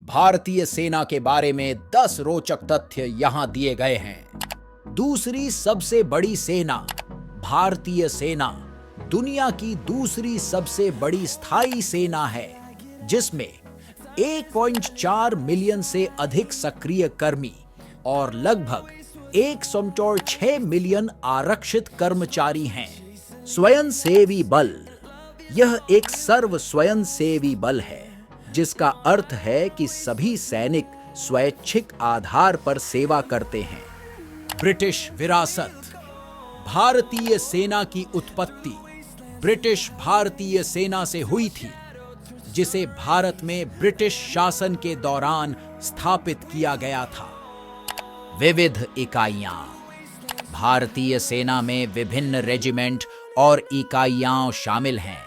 भारतीय सेना के बारे में 10 रोचक तथ्य यहां दिए गए हैं। दूसरी सबसे बड़ी सेना भारतीय सेना दुनिया की दूसरी सबसे बड़ी स्थायी सेना है, जिसमें 1.4 मिलियन से अधिक सक्रिय कर्मी और लगभग 1.6 मिलियन आरक्षित कर्मचारी हैं। स्वयंसेवी बल यह एक सर्व स्वयंसेवी बल है, जिसका अर्थ है कि सभी सैनिक स्वैच्छिक आधार पर सेवा करते हैं। ब्रिटिश विरासत भारतीय सेना की उत्पत्ति ब्रिटिश भारतीय सेना से हुई थी, जिसे भारत में ब्रिटिश शासन के दौरान स्थापित किया गया था। विविध इकाइयां भारतीय सेना में विभिन्न रेजिमेंट और इकाइयां शामिल हैं,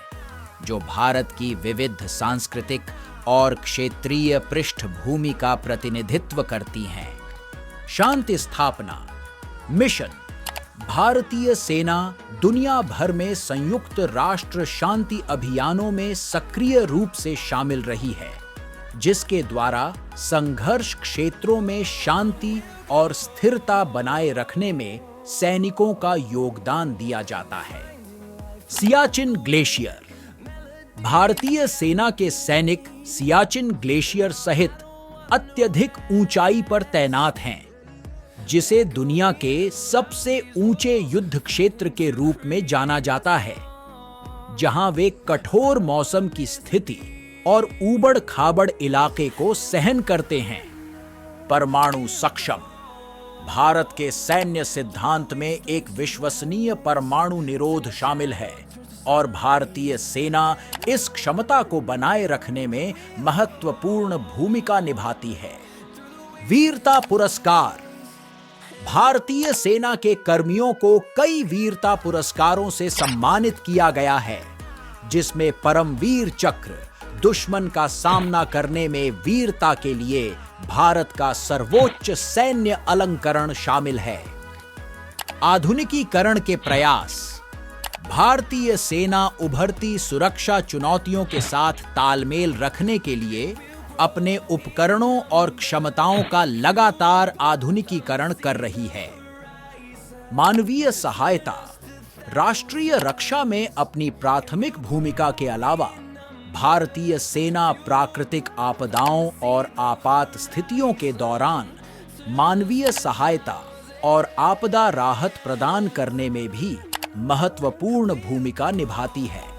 जो भारत की विविध सांस्कृतिक और क्षेत्रीय पृष्ठभूमि का प्रतिनिधित्व करती हैं। शांति स्थापना मिशन भारतीय सेना दुनिया भर में संयुक्त राष्ट्र शांति अभियानों में सक्रिय रूप से शामिल रही है, जिसके द्वारा संघर्ष क्षेत्रों में शांति और स्थिरता बनाए रखने में सैनिकों का योगदान दिया जाता है। सियाचिन ग्लेशियर भारतीय सेना के सैनिक सियाचिन ग्लेशियर सहित अत्यधिक ऊंचाई पर तैनात हैं, जिसे दुनिया के सबसे ऊंचे युद्ध क्षेत्र के रूप में जाना जाता है, जहां वे कठोर मौसम की स्थिति और ऊबड़-खाबड़ इलाके को सहन करते हैं। परमाणु सक्षम भारत के सैन्य सिद्धांत में एक विश्वसनीय परमाणु निरोध शामिल है और भारतीय सेना इस क्षमता को बनाए रखने में महत्वपूर्ण भूमिका निभाती है। वीरता पुरस्कार भारतीय सेना के कर्मियों को कई वीरता पुरस्कारों से सम्मानित किया गया है, जिसमें परमवीर चक्र दुश्मन का सामना करने में वीरता के लिए भारत का सर्वोच्च सैन्य अलंकरण शामिल है। आधुनिकीकरण के प्रयास भारतीय सेना उभरती सुरक्षा चुनौतियों के साथ तालमेल रखने के लिए अपने उपकरणों और क्षमताओं का लगातार आधुनिकीकरण कर रही है। मानवीय सहायता राष्ट्रीय रक्षा में अपनी प्राथमिक भूमिका के अलावा भारतीय सेना प्राकृतिक आपदाओं और आपात स्थितियों के दौरान मानवीय सहायता और आपदा राहत प्रदान करने में भी महत्वपूर्ण भूमिका निभाती है।